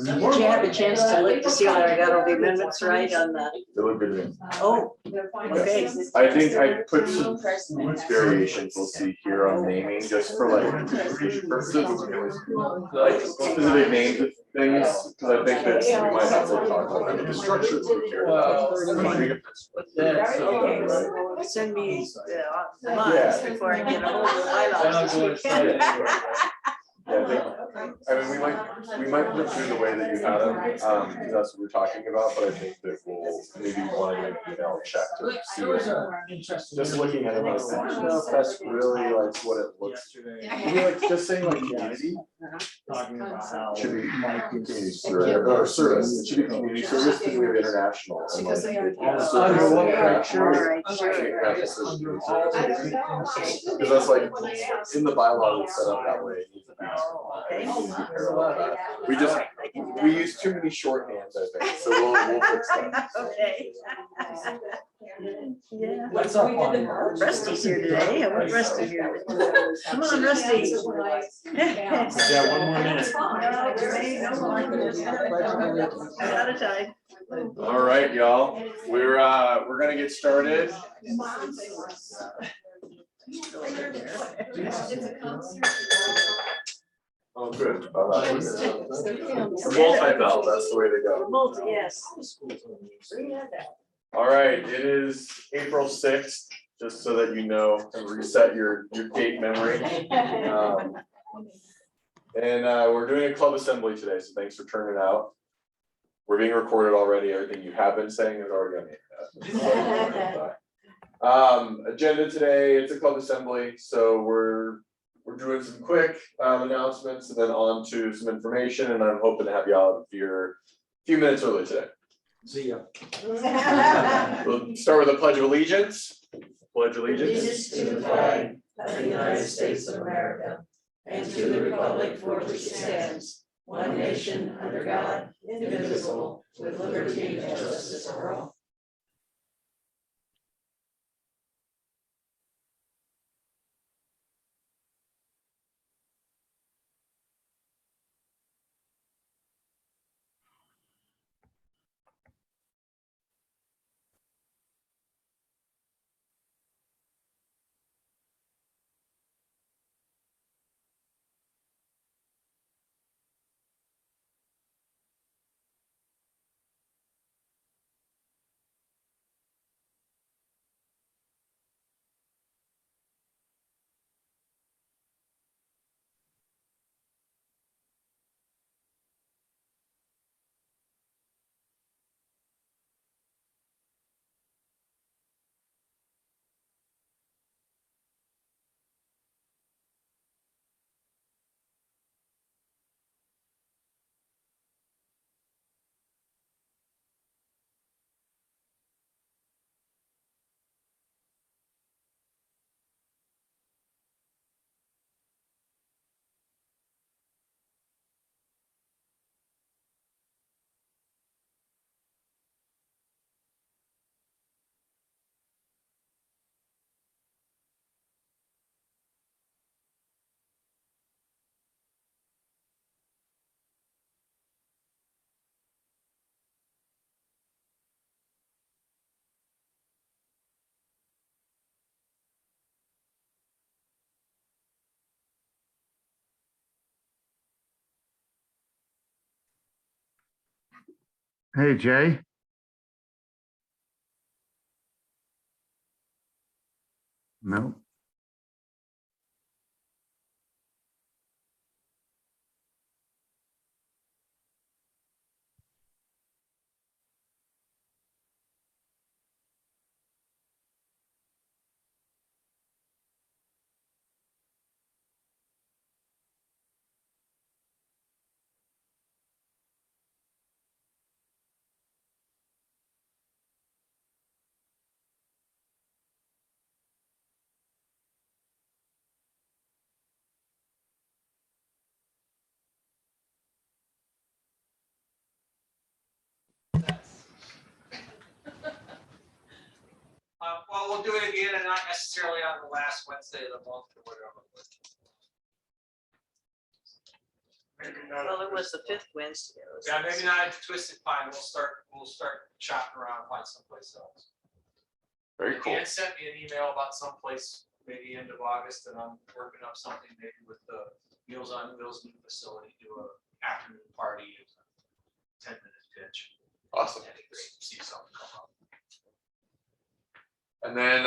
Did you have a chance to look to see whether I got all the amendments right on the? They look good to me. Oh, okay. I think I put some variations we'll see here on naming just for like communication purposes. Like specific names of things, because I think that we might have to talk about the structure to be carried out. Okay, send me the lines before I get a hold of the bylaws this weekend. Yeah, I mean, we might put through the way that you had them, because that's what we're talking about, but I think that we'll maybe want to email check to see it. Just looking at it, I don't know if that's really like what it looks. Maybe like just saying like community. Should be community service, or service, it should be community service because we have international. And like, Under what criteria? because that's like, in the bylaw, it's set up that way. We use too many shorthands, I think, so we'll fix that. Okay. Yeah. What's up on Rusty's here today. I want Rusty here. Come on, Rusty. Yeah, 1 more minute. Out of time. All right, y'all. We're gonna get started. Oh, good. Multi-bell, that's the way to go. Multi, yes. All right, it is April 6th, just so that you know, and reset your date memory. We're doing a club assembly today, so thanks for turning out. We're being recorded already. Everything you have been saying is already on the internet. Agenda today, it's a club assembly, so we're doing some quick announcements and then on to some information, and I'm hoping to have you out here a few minutes early today. See ya. We'll start with the Pledge of Allegiance. Pledge allegiance. Allegiance to the flag of the United States of America and to the republic for which it stands, one nation under God, indivisible, with liberty and justice for all. Hey, Jay. No. Well, we'll do it again, and not necessarily on the last Wednesday of the month or whatever. Well, it was the 5th Wednesday. Yeah, maybe not at Twisted Pine. We'll start shopping around, find someplace else. Very cool. Dan sent me an email about someplace maybe end of August, and I'm working up something maybe with the Meals on Wheels new facility, do a afternoon party, 10-minute pitch. Awesome. That'd be great to see something come up. And then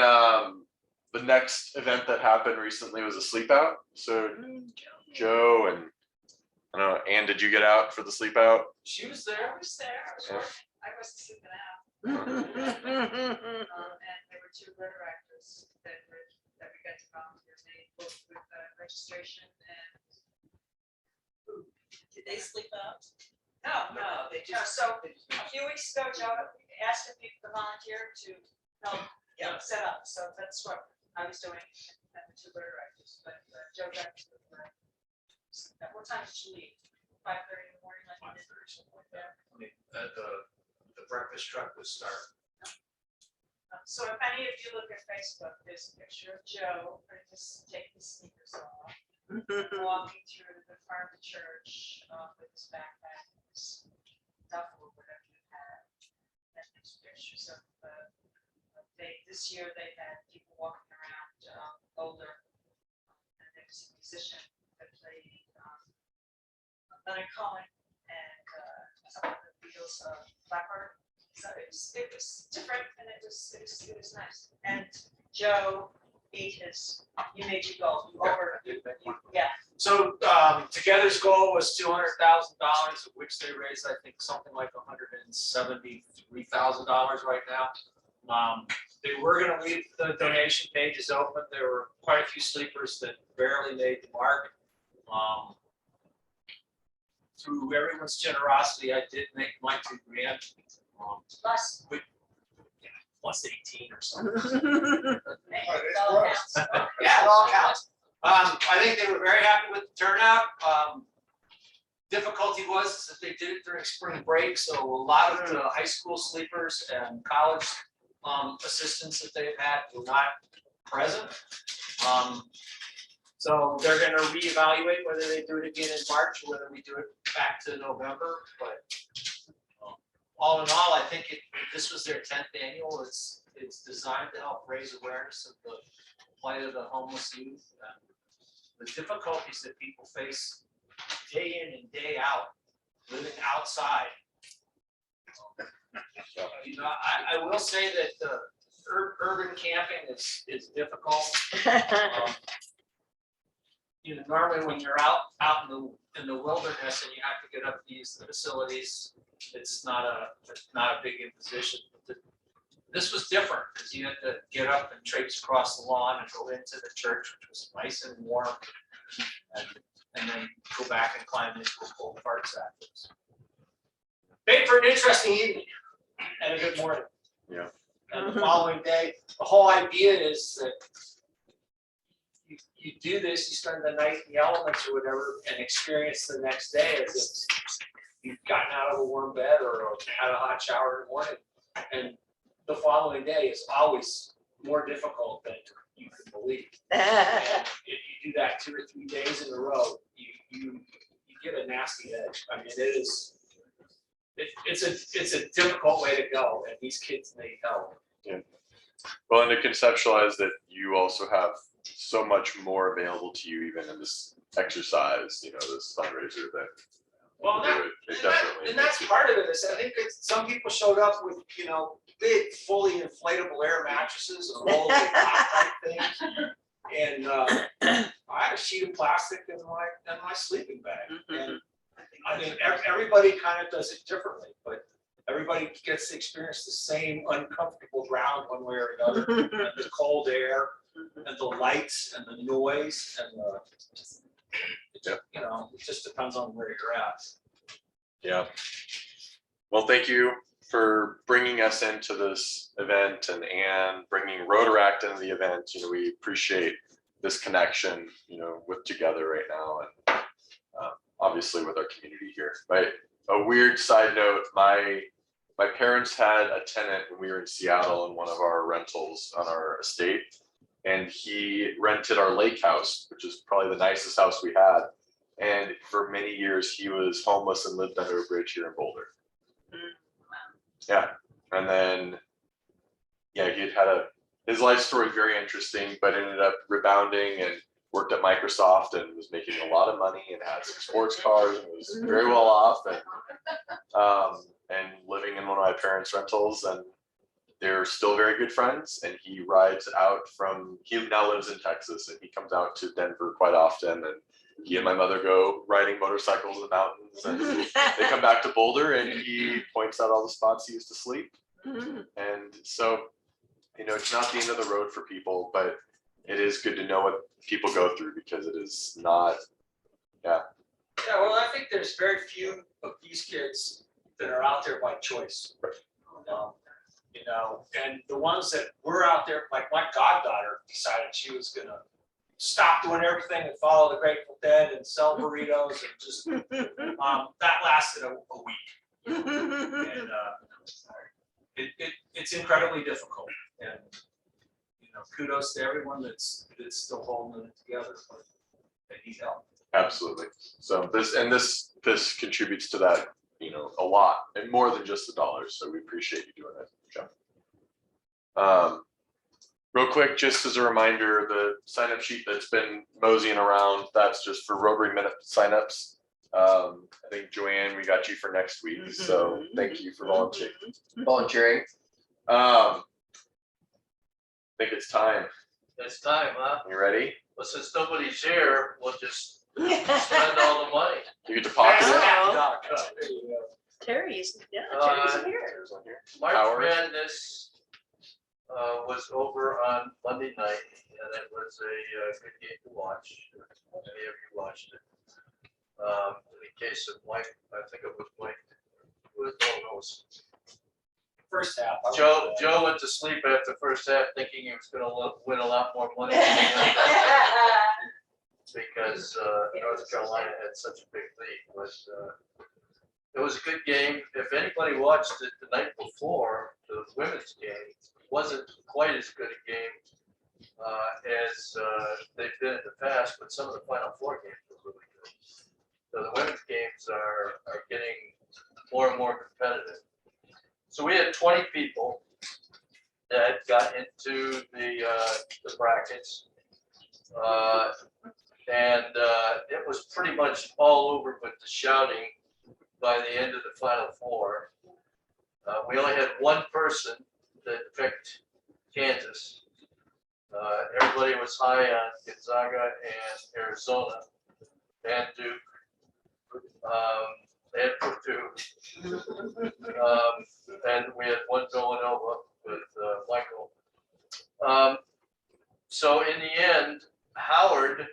the next event that happened recently was a sleep out. So Joe and I don't know, Ann, did you get out for the sleep out? She was there. I was there. Yeah. I was sleeping out. And there were 2 directors that we got to volunteer, both with registration and. Did they sleep out? No, they just. So a few weeks ago, Joe asked if people to volunteer to help set up. So that's what I was doing at the 2 directors. But Joe got to. At what time did you leave? 5:30 in the morning, like 5:30, something like that. I mean, the breakfast truck was starting. So if any of you look at Facebook, there's a picture of Joe, just taking his sneakers off, walking through the farm to church with his backpack, his duffel, whatever you have. And there's pictures of this year they had people walking around Boulder, and there was a musician that played Leonard Cohen and some of the Beatles, Blackbird. So it was different, and it was nice. And Joe beat you made your goal. You yeah. So Together's goal was $200,000, of which they raised, I think, something like $173,000 right now. They were going to leave the donation pages open. There were quite a few sleepers that barely made the mark. Through everyone's generosity, I did make my $2,000. Plus 18 or something. Yeah, it all counts. I think they were very happy with the turnout. Difficulty was that they did it during spring break, so a lot of the high school sleepers and college assistants that they've had were not present. So they're going to reevaluate whether they do it again in March or whether we do it back to November. But all in all, I think this was their 10th annual. It's designed to help raise awareness of the plight of the homeless youth and the difficulties that people face day in and day out living outside. You know, I will say that urban camping is difficult. You know, normally when you're out in the wilderness and you have to get up to use the facilities, it's not a big imposition. This was different because you had to get up and traipse across the lawn and go into the church, which was nice and warm, and then go back and climb into the cold parts afterwards. Made for an interesting evening and a good morning. Yeah. And the following day, the whole idea is that you do this, you spend the night in the elements or whatever, and experience the next day as if you've gotten out of a warm bed or had a hot shower in the morning. And the following day is always more difficult than you can believe. And if you do that 2 or 3 days in a row, you get a nasty edge. I mean, it's a difficult way to go, and these kids need help. Yeah. Well, and to conceptualize that you also have so much more available to you even in this exercise, you know, this fundraiser that. Well, and that's part of it. Is I think some people showed up with, you know, big, fully inflatable air mattresses and all the type things. And I had a sheet of plastic in my sleeping bag. And I mean, everybody kind of does it differently, but everybody gets to experience the same uncomfortable ground one way or another. And the cold air and the lights and the noise and you know, it just depends on where you're at. Yeah. Well, thank you for bringing us into this event and bringing Rotaract into the event. You know, we appreciate this connection, you know, with Together right now, and obviously with our community here. Right. A weird side note: my my parents had a tenant when we were in Seattle in one of our rentals on our estate, and he rented our lake house, which is probably the nicest house we had. And for many years, he was homeless and lived under a bridge here in Boulder. Yeah, and then, yeah, he had his life story is very interesting, but ended up rebounding and worked at Microsoft and was making a lot of money and had some sports cars and was very well off and living in one of my parents' rentals, and they're still very good friends. And he rides out he now lives in Texas, and he comes out to Denver quite often, and he and my mother go riding motorcycles in the mountains, and they come back to Boulder, and he points out all the spots he used to sleep. And so, it's not the end of the road for people, but it is good to know what people go through, because it is not, Yeah, well, I think there's very few of these kids that are out there by choice. And the ones that were out there, like my goddaughter decided she was gonna stop doing everything and follow the Grateful Dead and sell burritos and just, that lasted a week. And it's incredibly difficult. And, kudos to everyone that's still holding it together, but they need help. absolutely. So this contributes to that, a lot, and more than just the dollars. So we appreciate you doing that, John. Real quick, just as a reminder, the sign-up sheet that's been moseying around, that's just for Rotary Minute signups. I think Joanne, we got you for next week, so thank you for volunteering. I think it's time. It's time, huh? You ready? Well, since nobody's here, we'll just spend all the money. You get to pocket it. Terry's, yeah, Uh, Terry's here. There's one here. March Howard. Madness was over on Monday night, and it was a good game to watch. Many of you watched it. In the case of Mike, I think it was Mike. It was First half. Joe went to sleep after the first half thinking he was going to win a lot more money because North Carolina had such a big lead. But it was a good game. If anybody watched it the night before, the women's game wasn't quite as good a game as they've been in the past, but some of the Final Four games were really good. So the women's games are getting more and more competitive. So we had 20 people that got into the brackets, and it was pretty much all over with the shouting by the end of the Final Four. We only had one person that picked Kansas. Everybody was high on Gonzaga and Arizona and Duke. And Purdue, and we had one Villanova with Michael. So in the end, Howard,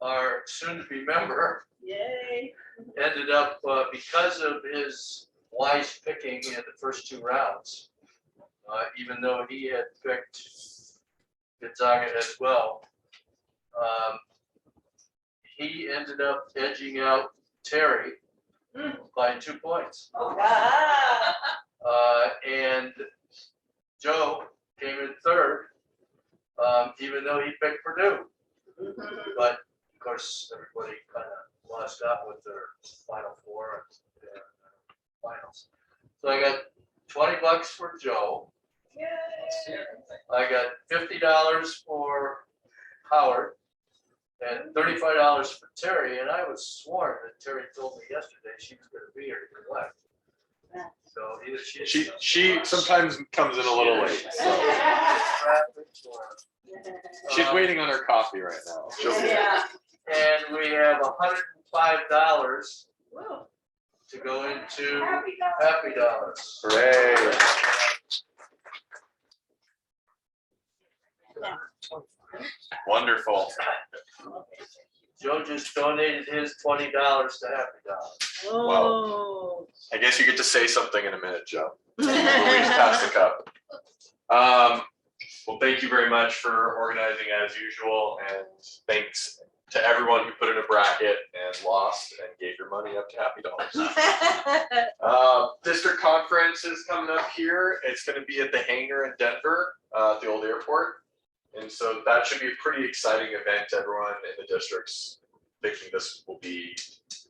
our soon-to-be member, Yay. ended up because of his wise picking in the first two rounds. Even though he had picked Gonzaga as well, he ended up edging out Terry by 2 points. And Joe came in third, even though he picked Purdue. But of course, everybody kind of lost out with their Final Four and finals. So I got $20 for Joe. I got $50 for Howard and $35 for Terry, and I was sworn that Terry told me yesterday she was going to be here to collect. So either She sometimes comes in a little late. So. She's waiting on her coffee right now. She'll be there. And we have $105 to go into Happy Dollars. Hooray. Wonderful. Joe just donated his $20 to Happy Dollars. Oh. I guess you get to say something in a minute, Joe. Please pass the cup. Well, thank you very much for organizing as usual, and thanks to everyone who put in a bracket and lost and gave your money up to Happy Dollars. District conference is coming up here. It's going to be at the hangar in Denver, at the old airport. And so that should be a pretty exciting event. Everyone in the districts thinking this will be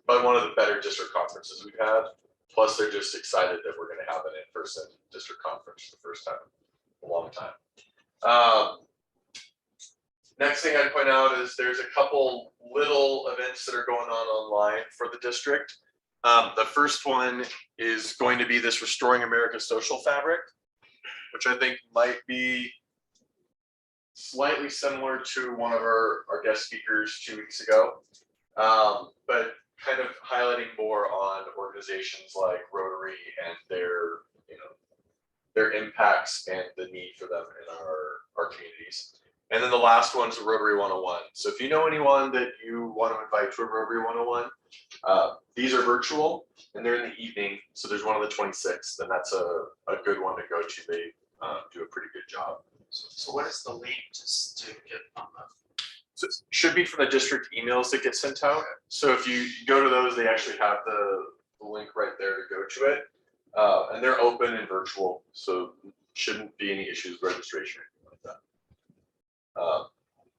probably one of the better district conferences we've had. Plus, they're just excited that we're going to have an in-person district conference for the first time in a long time. Next thing I'd point out is there's a couple little events that are going on online for the district. The first one is going to be this Restoring America's Social Fabric, which I think might be slightly similar to one of our guest speakers 2 weeks ago, but kind of highlighting more on organizations like Rotary and their impacts and the need for them in our communities. And then the last one is Rotary 101. So if you know anyone that you want to invite to a Rotary 101, these are virtual and they're in the evening. So there's one on the 26th, and that's a good one to go to. They do a pretty good job. So what is the link just to get on the? So it should be from the district emails that get sent out. So if you go to those, they actually have the link right there to go to it. And they're open and virtual, so shouldn't be any issues with registration or anything like that.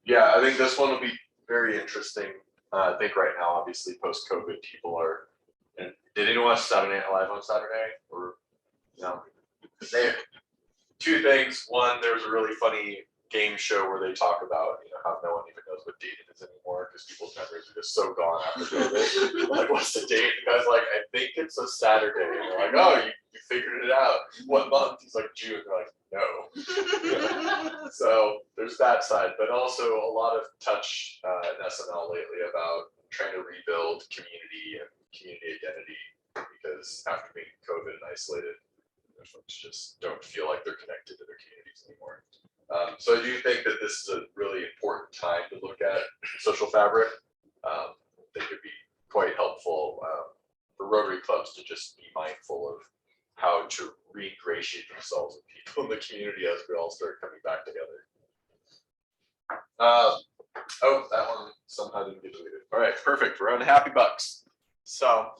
Yeah, I think this one will be very interesting. I think right now, obviously, post-COVID, people are. And did anyone watch Saturday Night Live on Saturday? Or no? There. Two things. One, there was a really funny game show where they talk about how no one even knows what date it is anymore because people's memories are just so gone after COVID. Like, what's the date? The guy's like, I think it's a Saturday. And they're like, oh, you figured it out. What month? He's like, June. They're like, no. So there's that side, but also a lot of touch in SNL lately about trying to rebuild community and community identity, because after being COVID and isolated, folks just don't feel like they're connected to their communities anymore. So I do think that this is a really important time to look at social fabric. They could be quite helpful for Rotary clubs to just be mindful of how to re-ingratiate themselves with people in the community as we all start coming back together. Oh, that one somehow didn't get deleted. All right, perfect. We're on Happy Bucks. So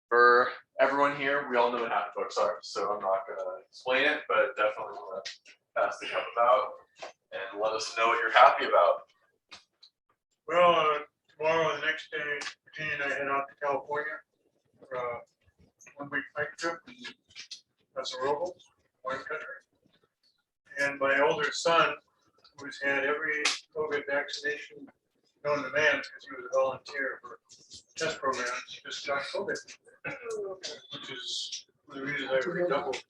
for everyone here, we all know what Happy Bucks are, so I'm not going to explain it, but definitely want to pass the cup about and let us know what you're happy about. Well, tomorrow, the next day, Virginia and I head out to California for a 1-week bike trip. That's a robo, wine country. And my older son, who's had every COVID vaccination known to man because he was a volunteer for test programs, just got COVID, which is one of the reasons I redoubled.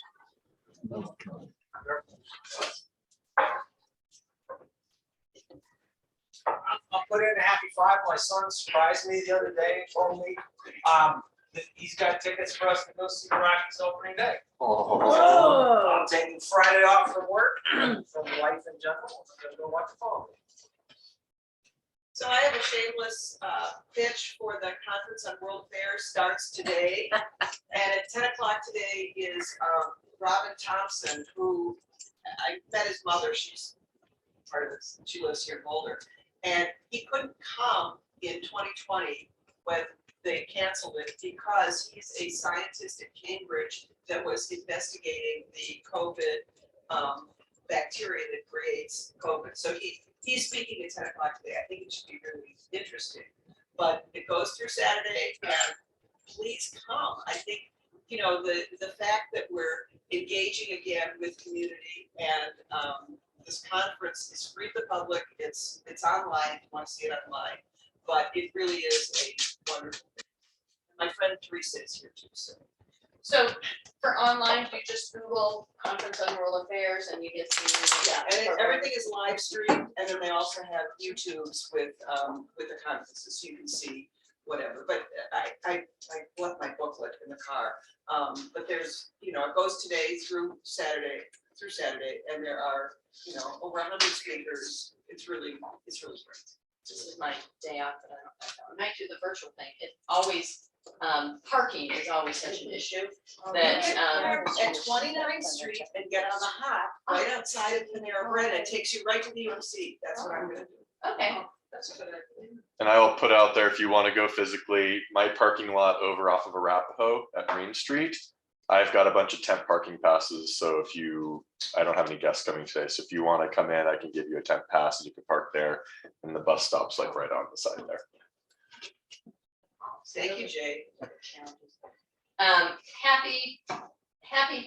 I'll put in a happy five. My son surprised me the other day and told me that he's got tickets for us to go see the Rockies opening day. Oh. I'm taking Friday off from work, from life in general. I'm gonna go watch the ball. So I have a shameless pitch for the Conference on World Affairs starts today. And at 10 o'clock today is Robin Thompson, who I met his mother. She's part of this. She lives here in Boulder. And he couldn't come in 2020 when they canceled it because he's a scientist at Cambridge that was investigating the COVID bacteria that creates COVID. So he's speaking at 10 o'clock today. I think it should be really interesting. But it goes through Saturday, and please come. I think, the fact that we're engaging again with community, and this conference is free to the public. It's online if you want to see it online, but it really is a wonderful thing. My friend Teresa is here too. So for online, you just Google Conference on World Affairs and you get to. Yeah, and everything is live streamed, and then they also have YouTubes with the conferences, so you can see whatever. But I left my booklet in the car. But there's, it goes today through Saturday, and there are, over 100 speakers. It's really great. This is my day off, but I don't have that. When I do the virtual thing, it always, parking is always such an issue that, At 29th Street and get on the hop right outside of Panera Bread. It takes you right to the UMC. That's what I'm gonna do. okay. That's a good idea. And I will put out there, if you want to go physically, my parking lot over off of Arapahoe at Green Street, I've got a bunch of tent parking passes. So if you, I don't have any guests coming today. So if you want to come in, I can give you a tent pass and you can park there. And the bus stop's like right on the side there. Thank you, Jay. Happy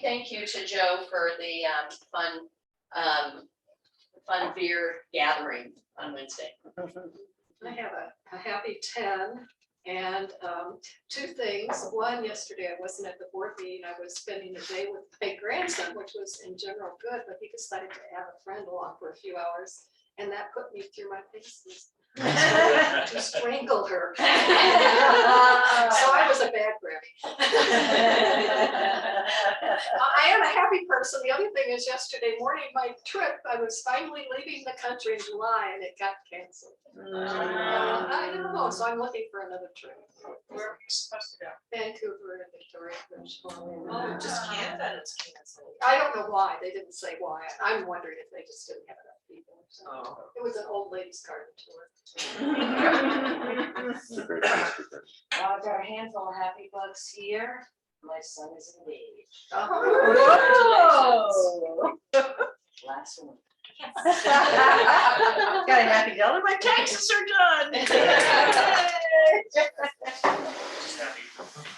thank you to Joe for the fun beer gathering on Wednesday. I have a happy 10 and two things. One, yesterday I wasn't at the board meeting. I was spending the day with my grandson, which was in general good, but he decided to have a friend along for a few hours. And that put me through my paces to strangle her. So I was a bad granny. I am a happy person. The other thing is yesterday morning, my trip, I was finally leaving the country in July and it got canceled. I don't know, so I'm looking for another trip. Where are you supposed to go? Vancouver and Victoria, British Columbia. Oh, just Canada, it's canceled. I don't know why. They didn't say why. I'm wondering if they just didn't have enough people. So Oh. it was an old ladies garden tour. Well, I've got a handful of happy bugs here. My son is engaged. Oh. Last one. Got a happy dollar. My taxes are done.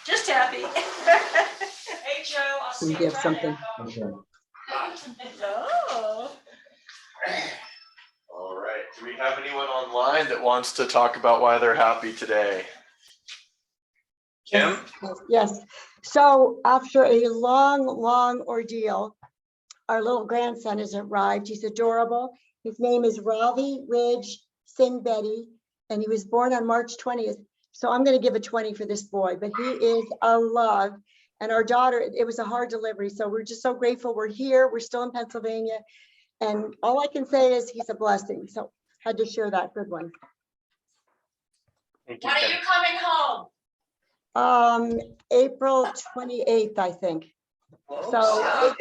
Just happy. Hey, Joe, I'll see you. We have something. Oh. All right. Do we have anyone online that wants to talk about why they're happy today? Kim? Yes. So after a long ordeal, our little grandson has arrived. He's adorable. His name is Ravi Ridge Singh Betty, and he was born on March 20th. So I'm going to give a 20 for this boy, but he is a love. And our daughter, it was a hard delivery. So we're just so grateful we're here. We're still in Pennsylvania. And all I can say is he's a blessing. So had to share that good one. Thank you, When are Kim. you coming home? April 28th, I think. So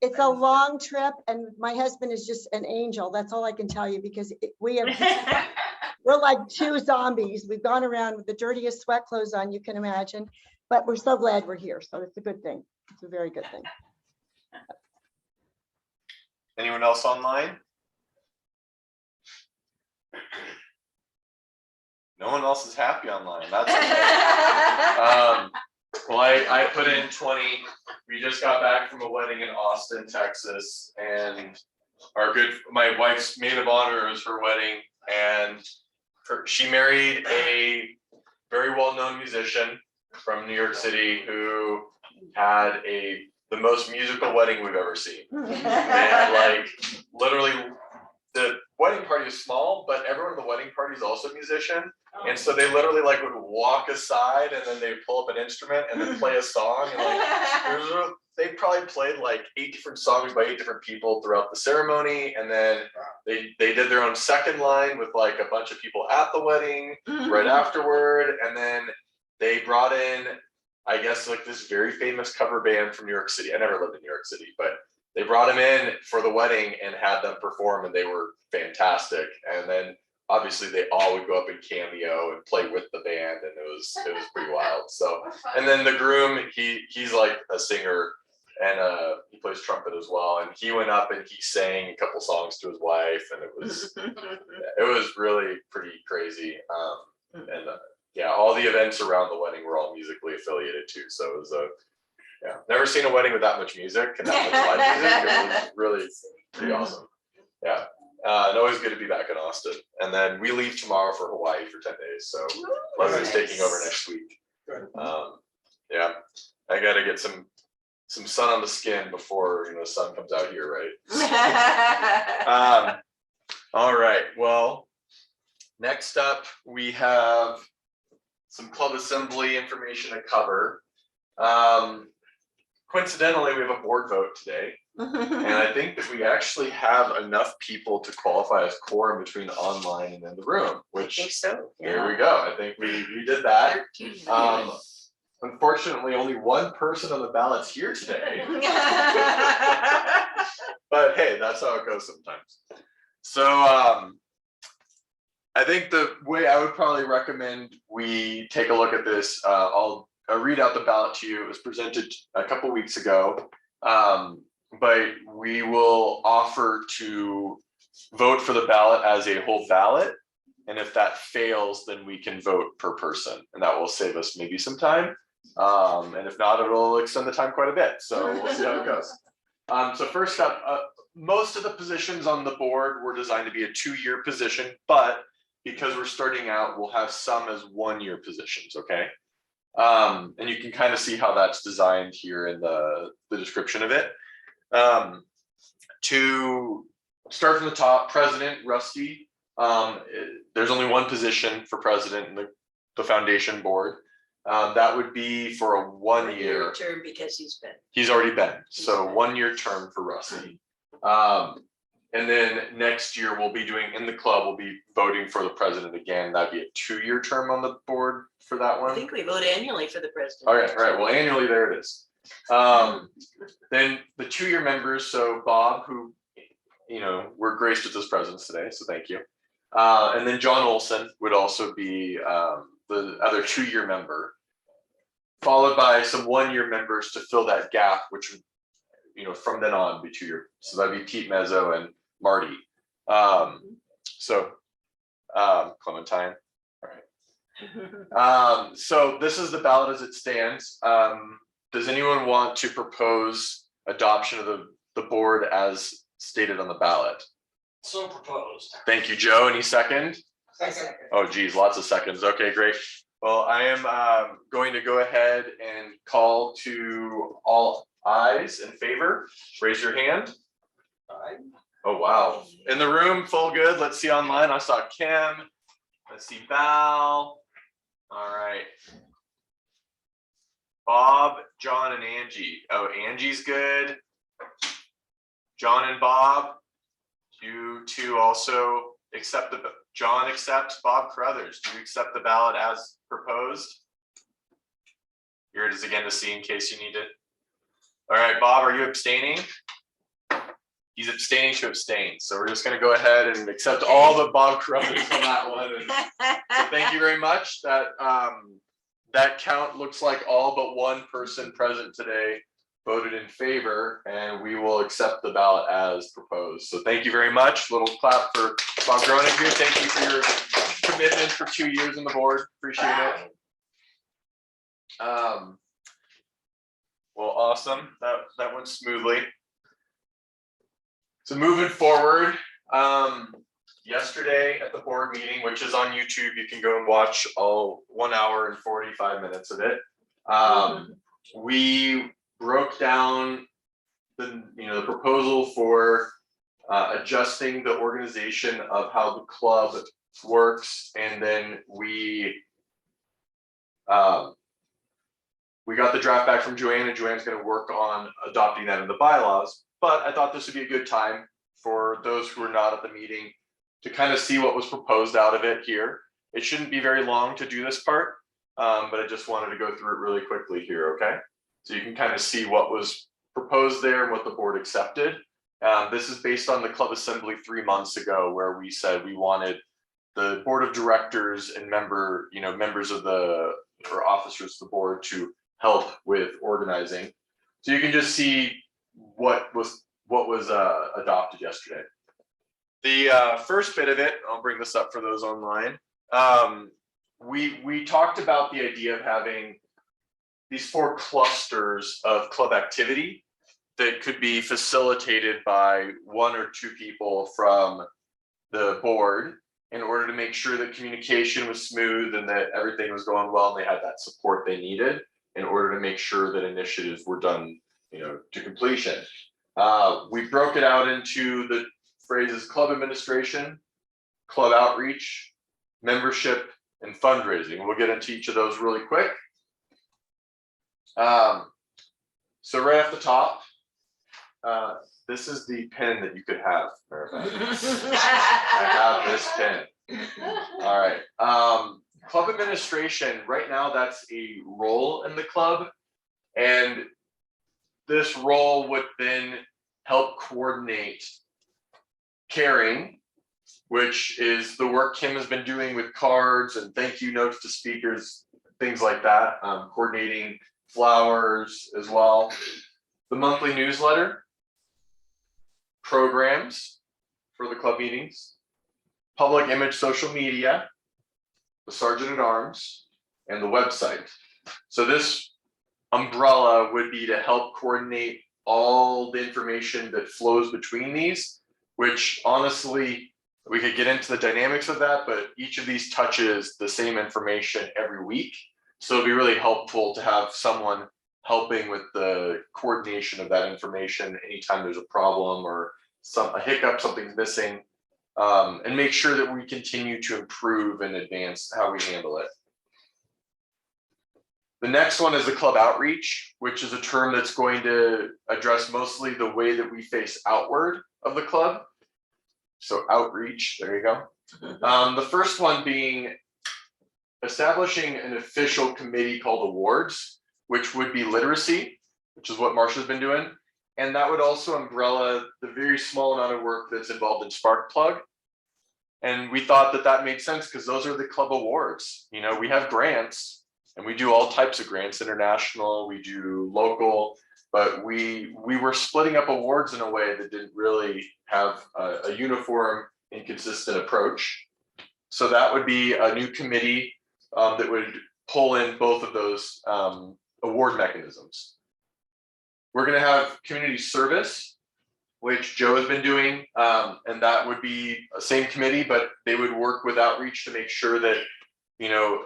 it's a long trip, and my husband is just an angel. That's all I can tell you, because we're like two zombies. We've gone around with the dirtiest sweat clothes on you can imagine, but we're so glad we're here. So it's a good thing. It's a very good thing. Anyone else online? No one else is happy online. That's well, I put in 20. We just got back from a wedding in Austin, Texas, and my wife's maid of honor was her wedding, and she married a very well-known musician from New York City who had the most musical wedding we've ever seen. They had like literally, the wedding party is small, but everyone in the wedding party is also a musician. And so they literally like would walk aside and then they pull up an instrument and then play a song. And like they probably played like 8 different songs by 8 different people throughout the ceremony. And then they did their own second line with like a bunch of people at the wedding right afterward. And then they brought in, I guess, like this very famous cover band from New York City. I never lived in New York City, but they brought them in for the wedding and had them perform, and they were fantastic. And then obviously they all would go up and cameo and play with the band, and it was pretty wild. So, and then the groom, he's like a singer, and he plays trumpet as well. And he went up and he sang a couple songs to his wife, and it was really pretty crazy. Yeah, all the events around the wedding were all musically affiliated too. So it was never seen a wedding with that much music and that much live music. It was really pretty awesome. Yeah. And always good to be back in Austin. And then we leave tomorrow for Hawaii for 10 days. So Leslie's taking over next week. Yeah, I got to get some sun on the skin before the sun comes out here, right? All right. Well, next up we have some club assembly information to cover. Coincidentally, we have a board vote today. And I think that we actually have enough people to qualify as quorum between online and in the room, which I think so. there we go. I think we did that. Unfortunately, only one person on the ballot's here today. But hey, that's how it goes sometimes. So I think the way I would probably recommend we take a look at this, I'll read out the ballot to you. It was presented a couple weeks ago. But we will offer to vote for the ballot as a whole ballot. And if that fails, then we can vote per person, and that will save us maybe some time. And if not, it'll extend the time quite a bit. So we'll see how it goes. So first up, most of the positions on the board were designed to be a 2-year position, but because we're starting out, we'll have some as 1-year positions, okay? And you can kind of see how that's designed here in the description of it. To start from the top, President Rusty, there's only one position for president in the foundation board. That would be for a 1-year term because he's already been, so 1-year term for Rusty. And then next year we'll be doing, in the club, we'll be voting for the president again. That'd be a 2-year term on the board for that one. I think we vote annually for the president. All right, well, annually, there it is. Then the 2-year members, so Bob, who, we're graced with his presence today, so thank you. And then John Olson would also be the other 2-year member, followed by some 1-year members to fill that gap, which would, from then on be 2-year. So that'd be Pete Mezzo and Marty. Clementine. All right. So this is the ballot as it stands. Does anyone want to propose adoption of the board as stated on the ballot? So proposed. Thank you, Joe. Any second? Second. Oh, geez, lots of seconds. Okay, great. Well, I am going to go ahead and call to all ayes in favor. Raise your hand. Aye. Oh, wow. In the room, full good. Let's see online. I saw Kim. Let's see Val. All right. Bob, John, and Angie. Oh, Angie's good. John and Bob, you two also accept John accepts. Bob Carruthers, do you accept the ballot as proposed? Here it is again to see in case you need it. All right, Bob, are you abstaining? He's abstaining to abstain. So we're just going to go ahead and accept all the Bob Carruthers on that one. And so thank you very much. That count looks like all but one person present today voted in favor, and we will accept the ballot as proposed. So thank you very much. Little clap for Bob Groningen here. Thank you for your commitment for 2 years on the board. Appreciate it. Well, awesome. That went smoothly. So moving forward, yesterday at the board meeting, which is on YouTube, you can go and watch all 1 hour and 45 minutes of it. We broke down the proposal for adjusting the organization of how the club works, and then we got the draft back from Joanne, and Joanne's going to work on adopting that in the bylaws. But I thought this would be a good time for those who are not at the meeting to kind of see what was proposed out of it here. It shouldn't be very long to do this part, but I just wanted to go through it really quickly here, okay? So you can kind of see what was proposed there and what the board accepted. This is based on the club assembly 3 months ago, where we said we wanted the board of directors and members of or officers of the board to help with organizing. So you can just see what was adopted yesterday. The first bit of it, I'll bring this up for those online. We talked about the idea of having these 4 clusters of club activity that could be facilitated by 1 or 2 people from the board in order to make sure that communication was smooth and that everything was going well and they had that support they needed in order to make sure that initiatives were done, to completion. We broke it out into the phrases club administration, club outreach, membership, and fundraising. We'll get into each of those really quick. So right off the top, this is the pen that you could have. I have this pen. All right. Club administration, right now that's a role in the club, and this role would then help coordinate caring which is the work Kim has been doing with cards and thank you notes to speakers, things like that, coordinating flowers as well. The monthly newsletter, programs for the club meetings, public image social media, the sergeant at arms, and the website. So this umbrella would be to help coordinate all the information that flows between these, which honestly, we could get into the dynamics of that, but each of these touches the same information every week. So it'd be really helpful to have someone helping with the coordination of that information anytime there's a problem or a hiccup, something's missing, and make sure that we continue to improve and advance how we handle it. The next one is the club outreach, which is a term that's going to address mostly the way that we face outward of the club. So outreach, there you go. The first one being establishing an official committee called awards, which would be literacy, which is what Marsha's been doing. And that would also umbrella the very small amount of work that's involved in Sparkplug. And we thought that that made sense because those are the club awards. You know, we have grants and we do all types of grants, international, we do local, but we were splitting up awards in a way that didn't really have a uniform and consistent approach. So that would be a new committee that would pull in both of those award mechanisms. We're going to have community service, which Joe has been doing, and that would be a same committee, but they would work with outreach to make sure that, you know,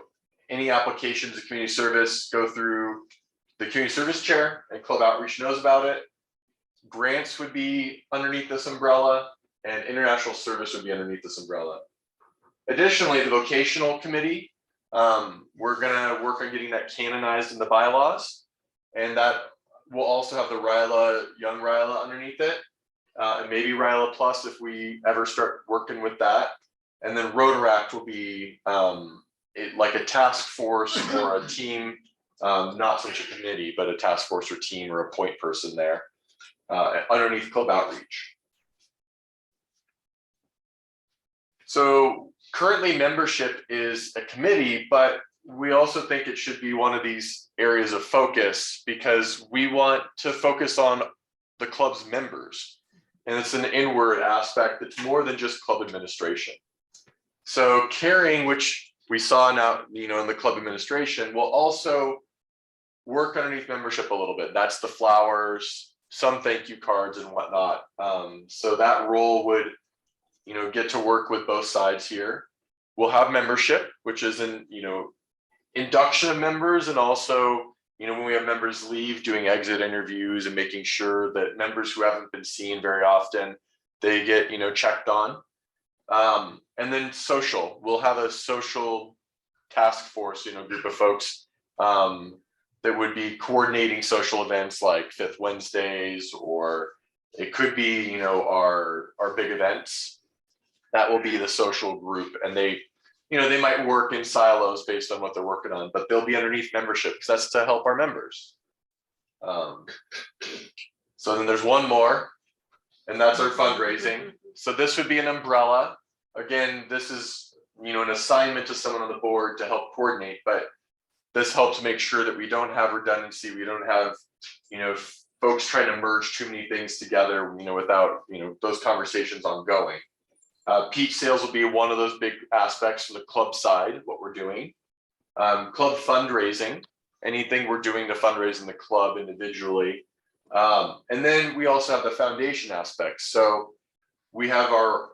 any applications of community service go through the community service chair and club outreach knows about it. Grants would be underneath this umbrella and international service would be underneath this umbrella. Additionally, the vocational committee, we're gonna work on getting that canonized in the bylaws, and that will also have the RILA, young RILA underneath it, and maybe RILA Plus if we ever start working with that. And then Rotaract will be like a task force or a team, not so much a committee, but a task force or team or a point person there underneath club outreach. So currently membership is a committee, but we also think it should be one of these areas of focus because we want to focus on the club's members. And it's an inward aspect that's more than just club administration. So caring, which we saw now, you know, in the club administration, will also work underneath membership a little bit. That's the flowers, some thank you cards and whatnot. So that role would, you know, get to work with both sides here. We'll have membership, which is in, you know, induction of members, and also, you know, when we have members leave, doing exit interviews and making sure that members who haven't been seen very often, they get, you know, checked on. And then social, we'll have a social task force, you know, group of folks that would be coordinating social events like Fifth Wednesdays, or it could be, you know, our big events. That will be the social group, and they, you know, they might work in silos based on what they're working on, but they'll be underneath membership because that's to help our members. So then there's one more, and that's our fundraising. So this would be an umbrella. Again, this is, you know, an assignment to someone on the board to help coordinate, but this helps make sure that we don't have redundancy. We don't have, you know, folks trying to merge too many things together, you know, without, you know, those conversations ongoing. Peach sales will be one of those big aspects from the club side, what we're doing. Club fundraising, anything we're doing to fundraise in the club individually. And then we also have the foundation aspects. So we have our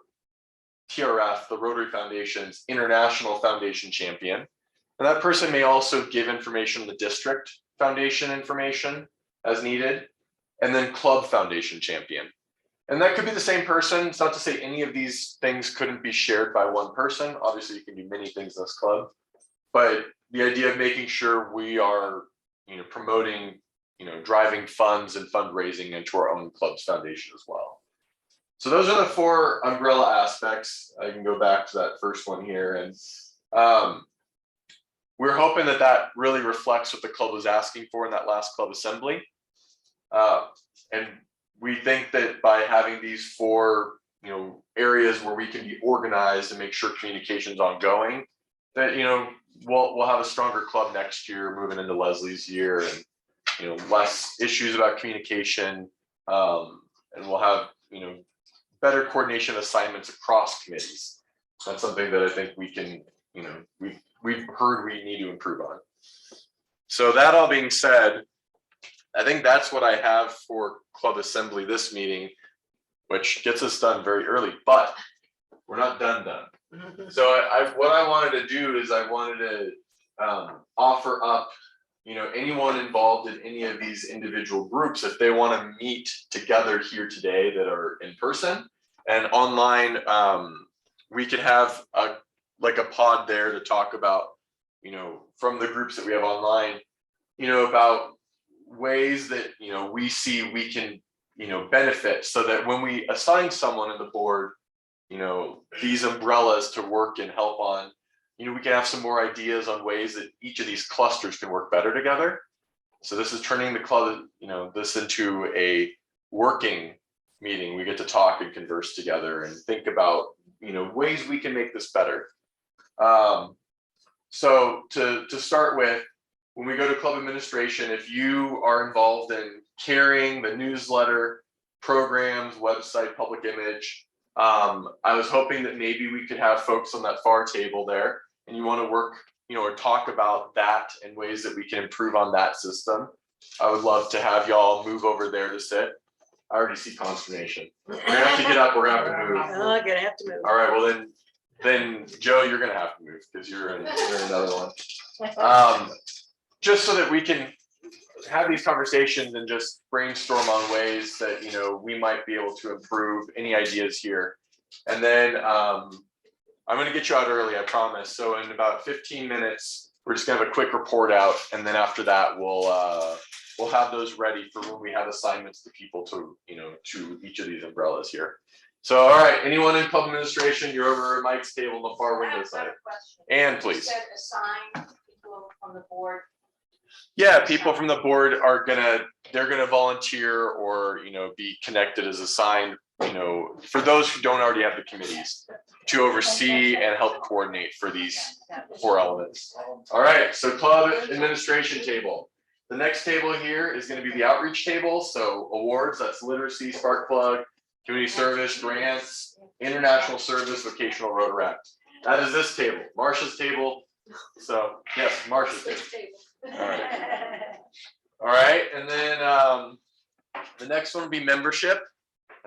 TRF, the Rotary Foundation's International Foundation Champion. And that person may also give information on the district foundation information as needed. And then Club Foundation Champion. And that could be the same person. It's not to say any of these things couldn't be shared by one person. Obviously, you can do many things in this club. But the idea of making sure we are, you know, promoting, you know, driving funds and fundraising into our own club's foundation as well. So those are the four umbrella aspects. I can go back to that first one here. And we're hoping that that really reflects what the club was asking for in that last club assembly. And we think that by having these four areas where we can be organized and make sure communication's ongoing, that, we'll have a stronger club next year moving into Leslie's year, and, less issues about communication. And we'll have, better coordination assignments across committees. That's something that I think we can, we've heard we need to improve on. So that all being said, I think that's what I have for club assembly this meeting, which gets us done very early, but we're not done. So what I wanted to do is I wanted to offer up, anyone involved in any of these individual groups, if they want to meet together here today that are in person and online, we could have a pod there to talk about, from the groups that we have online, about ways that, we see we can, benefit, so that when we assign someone on the board, these umbrellas to work and help on, we can have some more ideas on ways that each of these clusters can work better together. So this is turning the club, this into a working meeting. We get to talk and converse together and think about, ways we can make this better. So to start with, when we go to club administration, if you are involved in carrying the newsletter, programs, website, public image, I was hoping that maybe we could have folks on that far table there, and you want to work, or talk about that and ways that we can improve on that system. I would love to have y'all move over there to sit. I already see consternation. We're gonna have to get up, we're gonna have to move. Oh, I'm gonna have to move. All right, well then Joe, you're gonna have to move because you're in another one. Just so that we can have these conversations and just brainstorm on ways that, we might be able to improve any ideas here. And then I'm gonna get you out early, I promise. So in about 15 minutes, we're just gonna have a quick report out, and then after that, we'll have those ready for when we have assignments to people to, to each of these umbrellas here. So, all right, anyone in club administration, you're over at Mike's table on the far window side. And please. You said assign people on the board. Yeah, people from the board they're gonna volunteer or, be connected as assigned, for those who don't already have the committees, to oversee and help coordinate for these 4 elements. All right, so club administration table. The next table here is gonna be the outreach table. So awards, that's literacy, spark plug, community service, grants, international service, vocational Rotaract. That is this table, Marcia's table. So yes, Marcia's table. All right, and then the next one would be membership.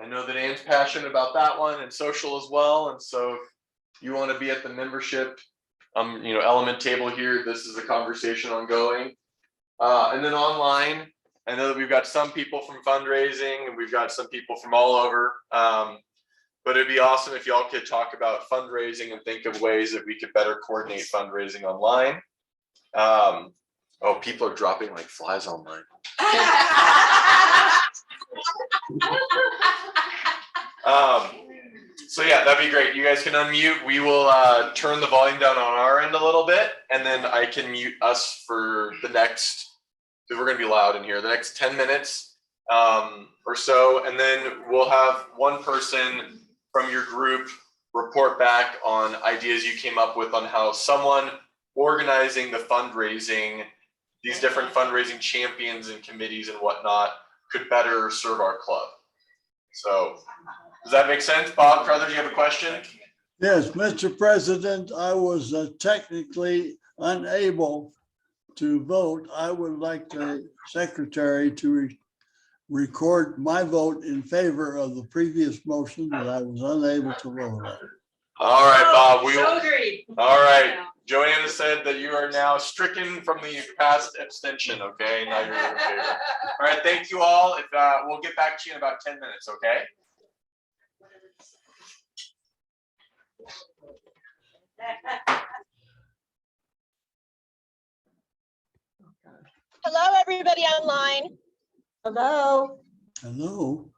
I know that Anne's passionate about that one, and social as well. And so if you want to be at the membership element table here, this is a conversation ongoing. And then online, I know that we've got some people from fundraising and we've got some people from all over. But it'd be awesome if y'all could talk about fundraising and think of ways that we could better coordinate fundraising online. Oh, people are dropping like flies online. So yeah, that'd be great. You guys can unmute. We will turn the volume down on our end a little bit, and then I can mute us for the next, because we're gonna be loud in here, the next 10 minutes or so, and then we'll have one person from your group report back on ideas you came up with on how someone organizing the fundraising, these different fundraising champions and committees and whatnot, could better serve our club. So does that make sense? Bob Crowther, do you have a question? Yes, Mr. President, I was technically unable to vote. I would like the secretary to record my vote in favor of the previous motion that I was unable to vote on. All right, Bob. We will. Agreed. All right. Joanna said that you are now stricken from the past abstention. Okay, now you're in favor. All right, thank you all. If we'll get back to you in about 10 minutes. Okay. Hello, everybody online. Hello? Hello?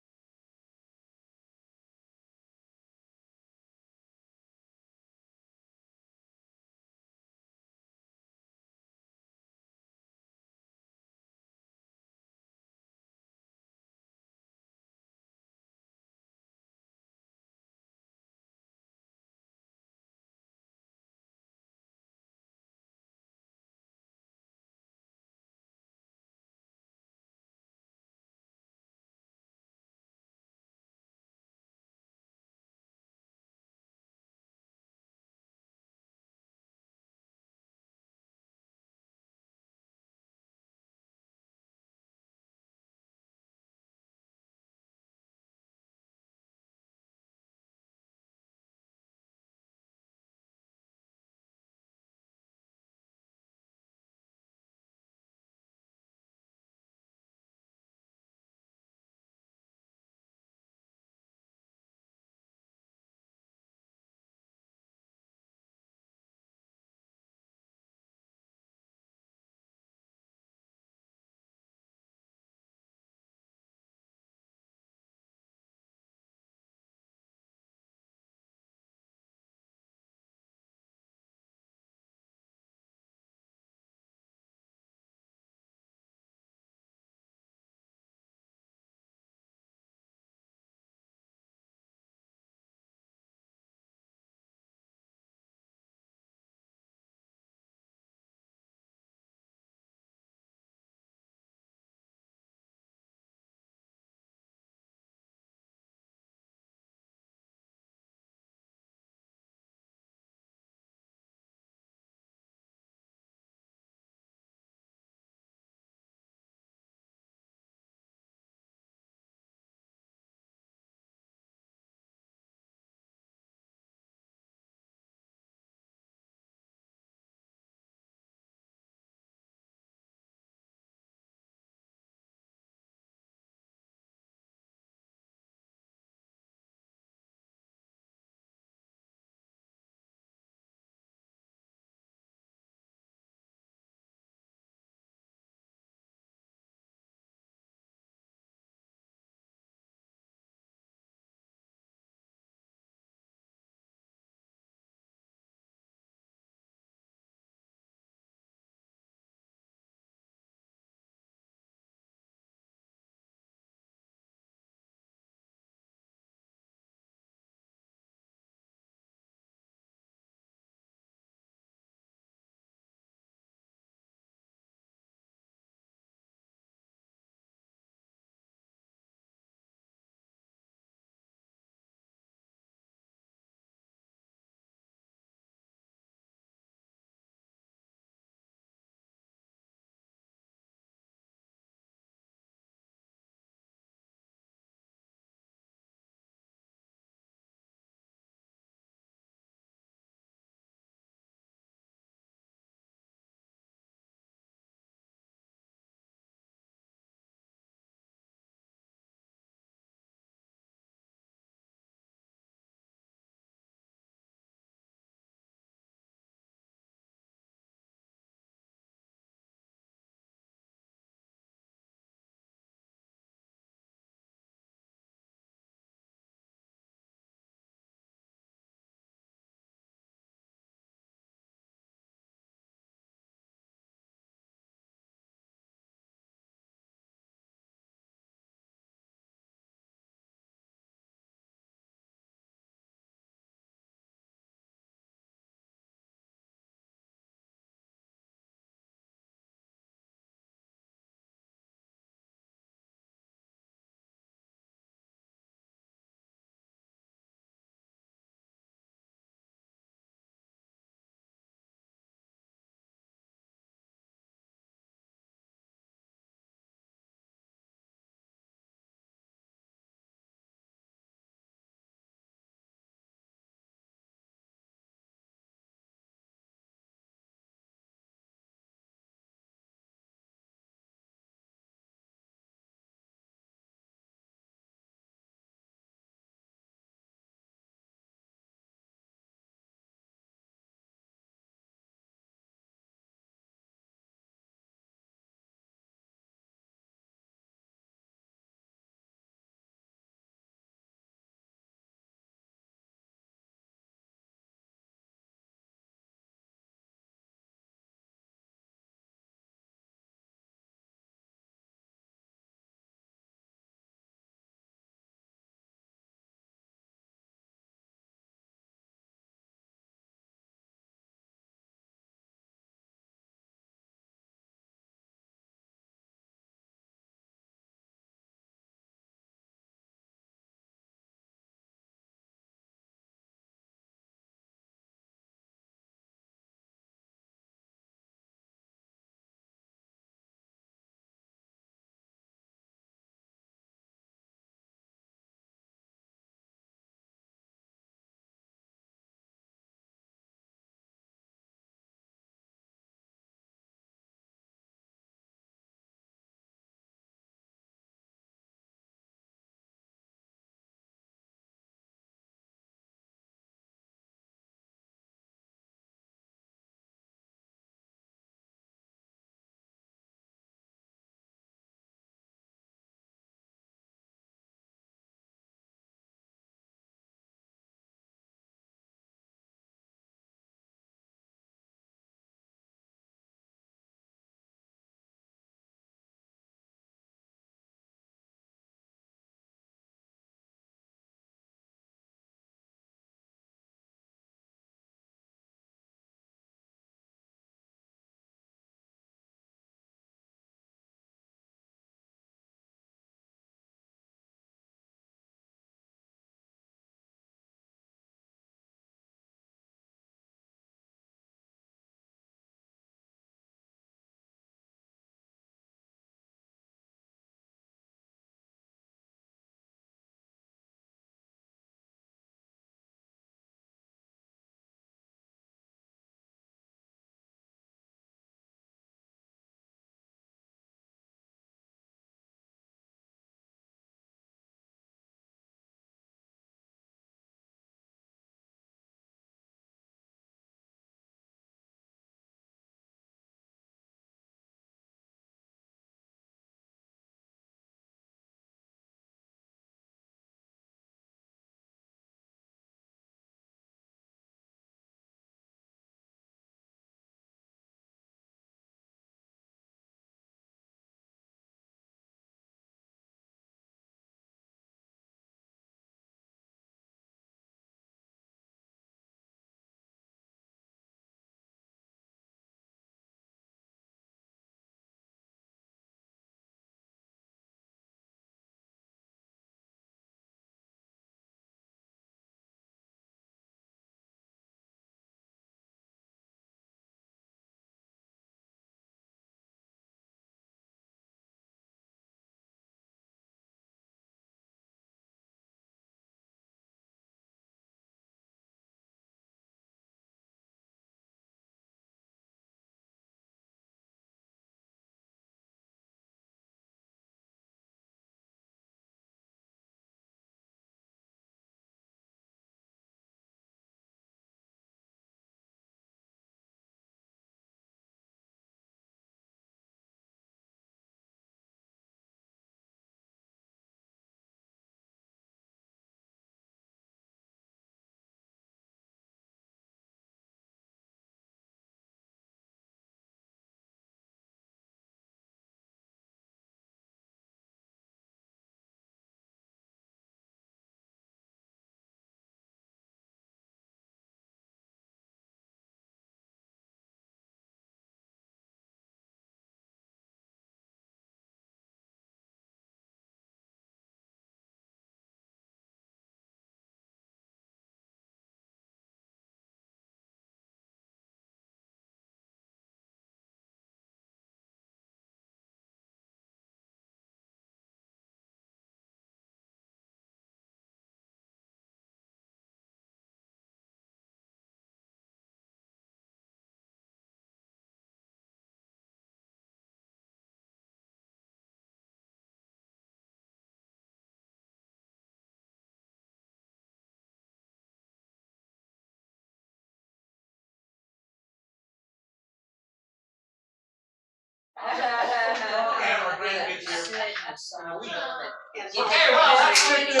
Okay, well, that's good news.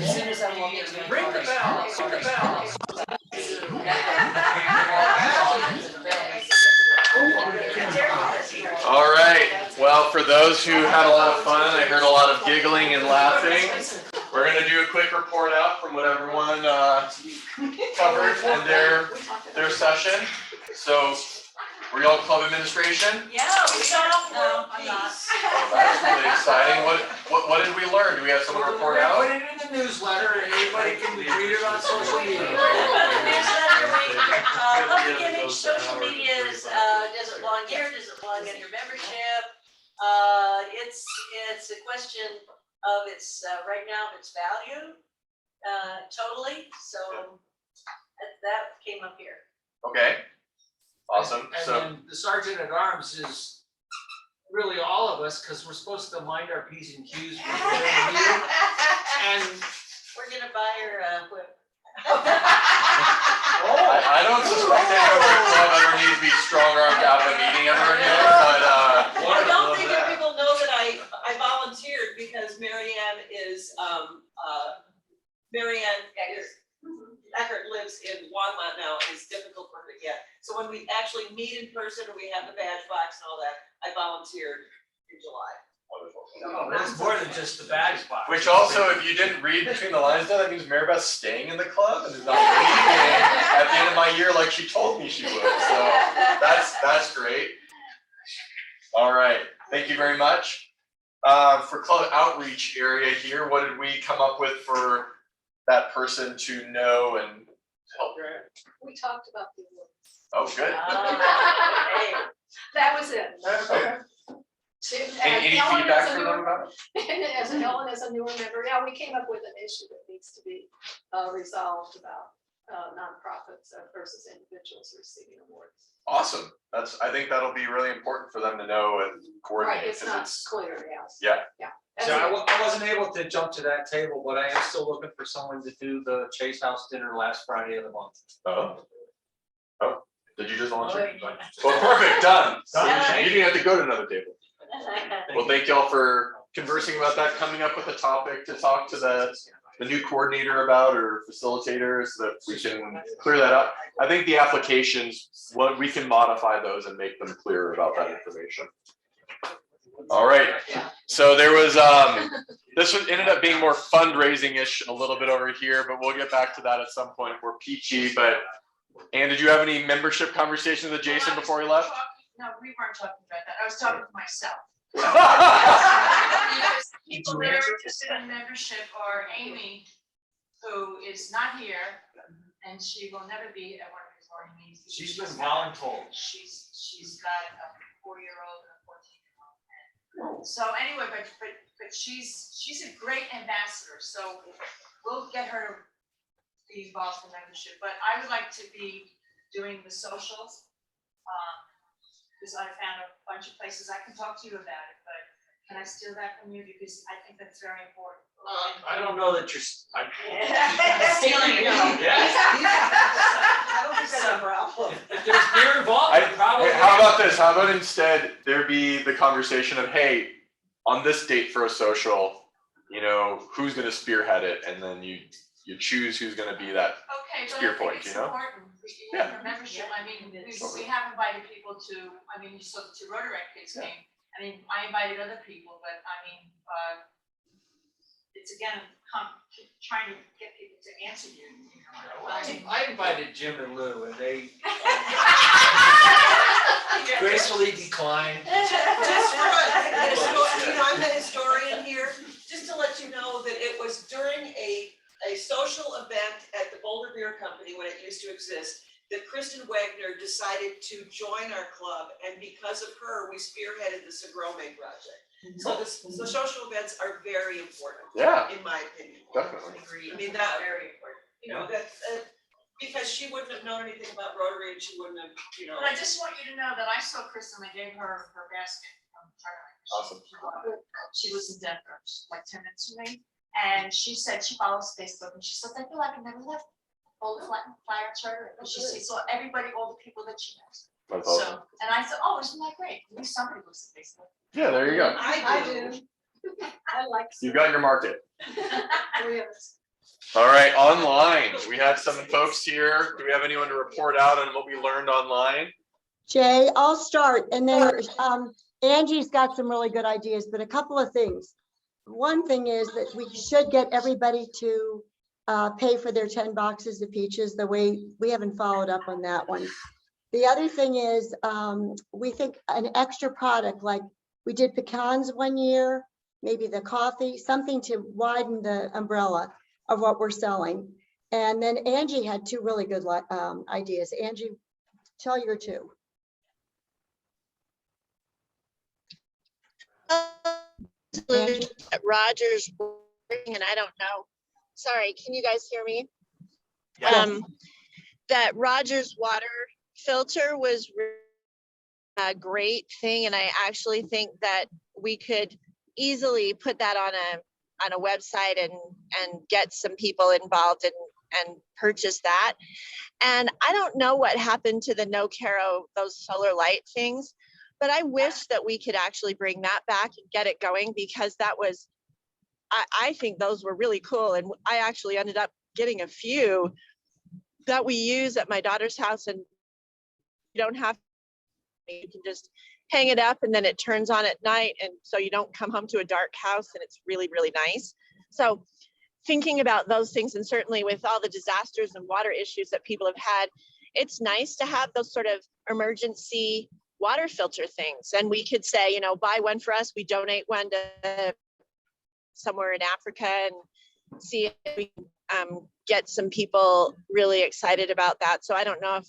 As soon as I walk into my Ring the bell, ring the bell. All right, well, for those who had a lot of fun, I heard a lot of giggling and laughing. We're gonna do a quick report out from what everyone covered in their session. So, were y'all club administration? Yeah, we don't know. I'm not. That's really exciting. What did we learn? Do we have someone report We're gonna out? put it in the newsletter and anybody can read it on social media. Club beginning, social media is, does it belong here, does it belong in your membership? It's a question of its, right now, its value, totally, so that came up here. Okay, awesome. And So, then the sergeant at arms is really all of us, because we're supposed to mind our P's and Q's before the meeting. And We're gonna buy her, whip. I don't suspect anyone in the club ever needs to be strong-armed out of a meeting ever again, but, I don't think people know that I volunteered because Marianne is, Marianne Eckert lives in Wanmont now, and it's difficult for her to get. So when we actually meet in person and we have the badge box and all that, I volunteered in July. oh, that's more than just the badge box. which also, if you didn't read between the lines there, that means Maribeth's staying in the club and is not leaving at the end of my year like she told me she would, so that's great. All right, thank you very much. For club outreach area here, what did we come up with for that person to know and help? We talked about the awards. Oh, good. That was it. Okay. Any Ellen feedback is a from them about it? As Ellen is a newer member, yeah, we came up with an issue that needs to be resolved about nonprofits versus individuals receiving awards. Awesome. I think that'll be really important for them to know and coordinate. Right, it's 'cause not clear, yes. Yeah. Yeah. So I wasn't able to jump to that table, but I am still looking for someone to do the Chase House dinner last Friday of the month. Oh. Did you just volunteer? Well, perfect, done. You didn't have to go to another table. Well, thank y'all for conversing about that, coming up with a topic to talk to the new coordinator about or facilitator so that we can clear that up. I think the applications, we can modify those and make them clearer about that information. All right, so there was, this one ended up being more fundraising-ish a little bit over here, but we'll get back to that at some point. We're peachy, but Ann, did you have any membership conversations with Jason before he left? No, we weren't talking about that. I was talking to myself. Because people that are interested in membership are Amy, who is not here, and she will never be at one of his morning meetings. She's been voluntold. She's got a 4-year-old and a 14-year-old. So anyway, but she's a great ambassador, so we'll get her to be involved in membership. But I would like to be doing the socials. Because I found a bunch of places, I can talk to you about it, but can I steal that from you? Because I think that's very important. I don't know that you're. Stealing it. I don't think that's a problem. If there's beer involved, probably. How about this? How about instead there be the conversation of, hey, on this date for a social, you know, who's going to spearhead it, and then you choose who's going to be that. Okay, but spear I think point, it's you know? important, Yeah. for membership, I mean, we have invited people to, I mean, you saw the 2 Rotary kids came. I mean, I invited other people, but I mean, it's again, trying to get people to answer you. I invited Jim and Lou, and they gracefully declined. Just for I'm the historian here, just to let you know that it was during a social event at the Boulder Beer Company when it used to exist, that Kristen Wagner decided to join our club, and because of her, we spearheaded the Sagrome project. So the social events are very important. Yeah. In my opinion. Definitely. I mean, that very important, you know, that, because she wouldn't have known anything about Rotary and she wouldn't have, you know. But I just want you to know that I saw Kristen, I gave her her basket from Charlie. Awesome. She was in Denver, like 10 minutes from me, and she said she follows Facebook, and she said, I feel like I never left Boulder Flatirons Rotary. And she saw everybody, all the people that she knows. That's So, awesome. and I thought, oh, isn't that great? At least somebody looks at Facebook. Yeah, there you go. I do. I like. You got your market. Three of us. All right, online, we had some folks here. Do we have anyone to report out on what we learned online? Jay, I'll start, and then Angie's got some really good ideas, but a couple of things. One thing is that we should get everybody to pay for their 10 boxes of peaches, the way we haven't followed up on that one. The other thing is we think an extra product, like we did pecans one year, maybe the coffee, something to widen the umbrella of what we're selling. And then Angie had two really good ideas. Angie, tell your two. Angie? Rogers, and I don't know. Sorry, can you guys hear me? Yes. That Rogers water filter was a great thing, and I actually think that we could easily put that on a website and get some people involved and purchase that. And I don't know what happened to the No Caro, those solar light things, but I wish that we could actually bring that back and get it going, because that was, I think those were really cool. And I actually ended up getting a few that we use at my daughter's house, and you don't have, you can just hang it up and then it turns on at night. And so you don't come home to a dark house, and it's really, really nice. So thinking about those things, and certainly with all the disasters and water issues that people have had, it's nice to have those sort of emergency water filter things. And we could say, you know, buy one for us, we donate one to somewhere in Africa, and see if we can get some people really excited about that. So I don't know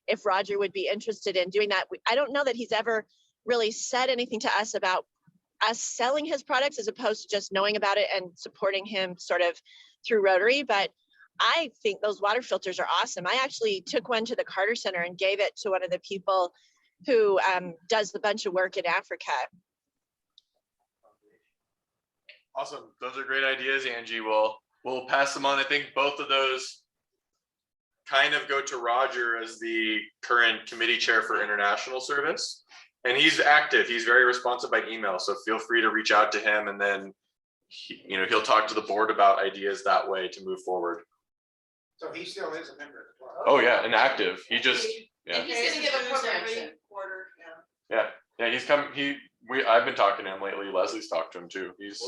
if Roger would be interested in doing that. I don't know that he's ever really said anything to us about us selling his products, as opposed to just knowing about it and supporting him sort of through Rotary. But I think those water filters are awesome. I actually took one to the Carter Center and gave it to one of the people who does a bunch of work in Africa. Awesome. Those are great ideas, Angie. We'll pass them on. I think both of those kind of go to Roger as the current committee chair for international service. And he's active. He's very responsive by email. So feel free to reach out to him, and then he'll talk to the board about ideas that way to move forward. So he still is a member of the club. Oh yeah, and active. He just And he's gonna give a program soon. Quarter, yeah. yeah, he's come. I've been talking to him lately. Leslie's talked to him too. He's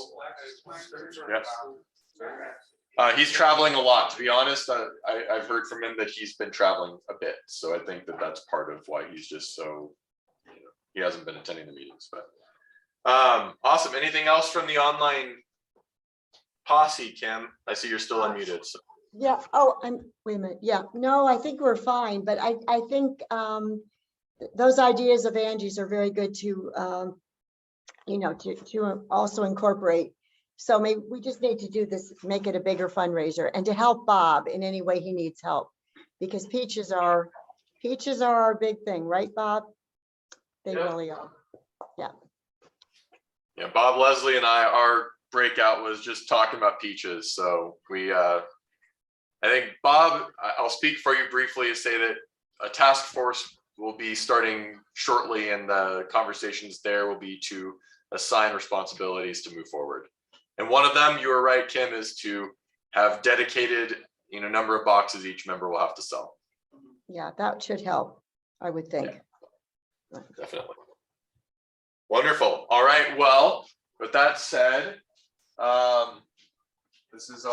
he's traveling a lot, to be honest. I've heard from him that he's been traveling a bit. So I think that that's part of why he's just so, he hasn't been attending the meetings. But awesome. Anything else from the online posse, Kim? I see you're still unmuted. So. Yeah. Oh, wait a minute. Yeah. No, I think we're fine. But I think those ideas of Angie's are very good to, to also incorporate. So maybe we just need to do this, make it a bigger fundraiser, and to help Bob in any way he needs help, because peaches are our big thing, right, Bob? They really are. Yeah. Yeah, Bob, Leslie, and our breakout was just talking about peaches. So we, I think Bob, I'll speak for you briefly to say that a task force will be starting shortly, and the conversations there will be to assign responsibilities to move forward. And one of them, you were right, Kim, is to have dedicated, number of boxes each member will have to sell. Yeah, that should help, I would think. Yeah, definitely. Wonderful. All right. Well, with that said, this is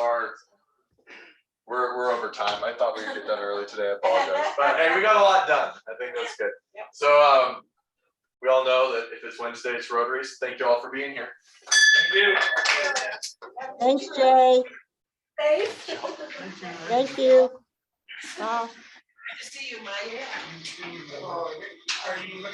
we're over time. I thought we'd get done early today. I apologize. But hey, we got a lot done. I think that's good. Yep. So we all know that if it's Wednesday, it's Rotaries. Thank you all for being here. Thank you. Thanks, Jay. Dave? Thank you. Bye. Good to see you, Mike. Are you looking